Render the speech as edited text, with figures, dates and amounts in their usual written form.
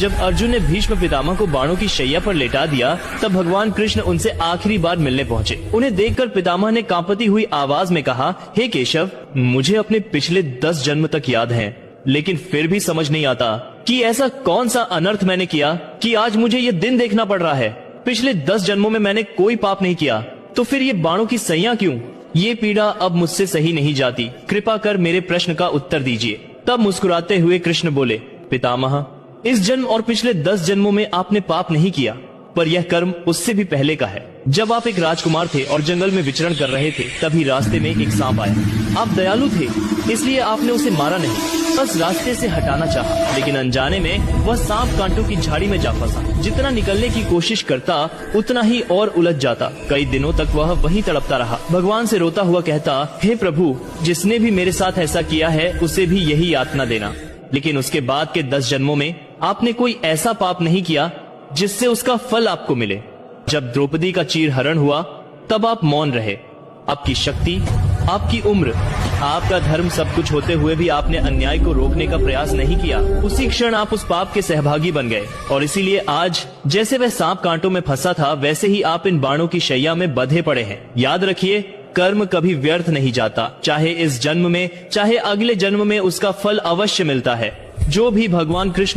जब अर्जुन ने भीष्म पितामह को बाणों की शैया पर लेटा दिया, तब भगवान कृष्ण उनसे आखिरी बार मिलने पहुँचे। उन्हें देखकर पितामह ने कांपती हुई आवाज में कहा, हे केशव, मुझे अपने पिछले 10 जन्म तक याद हैं, लेकिन फिर भी समझ नहीं आता कि ऐसा कौन सा अनर्थ मैंने किया कि आज मुझे ये दिन देखना पड़ रहा है। पिछले 10 जन्मों में मैंने कोई पाप नहीं किया, तो फिर ये बाणों की सैया क्यों? ये पीड़ा अब मुझसे सही नहीं जाती, कृपा कर मेरे प्रश्न का उत्तर दीजिए। तब मुस्कुराते हुए कृष्ण बोले, पितामह, इस जन्म और पिछले 10 जन्मों में आपने पाप नहीं किया, पर यह कर्म उससे भी पहले का है। जब आप एक राजकुमार थे और जंगल में विचरण कर रहे थे, तभी रास्ते में एक सांप आया। आप दयालु थे, इसलिए आपने उसे मारा नहीं, बस रास्ते से हटाना चाहा, लेकिन अनजाने में वह सांप कांटों की झाड़ी में जा फंसा। जितना निकलने की कोशिश करता, उतना ही और उलझ जाता। कई दिनों तक वह वहीं तड़पता रहा, भगवान से रोता हुआ कहता, हे प्रभु, जिसने भी मेरे साथ ऐसा किया है उसे भी यही यातना देना। लेकिन उसके बाद के 10 जन्मों में आपने कोई ऐसा पाप नहीं किया जिससे उसका फल आपको मिले। जब द्रौपदी का चीरहरण हुआ, तब आप मौन रहे। आपकी शक्ति, आपकी उम्र, आपका धर्म सब कुछ होते हुए भी आपने अन्याय को रोकने का प्रयास नहीं किया। उसी क्षण आप उस पाप के सहभागी बन गए, और इसीलिए आज जैसे वह सांप कांटों में फंसा था, वैसे ही आप इन बाणों की शैया में बंधे पड़े हैं। याद रखिए, कर्म कभी व्यर्थ नहीं जाता, चाहे इस जन्म में चाहे अगले जन्म में उसका फल अवश्य मिलता है। जो भी भगवान कृष्ण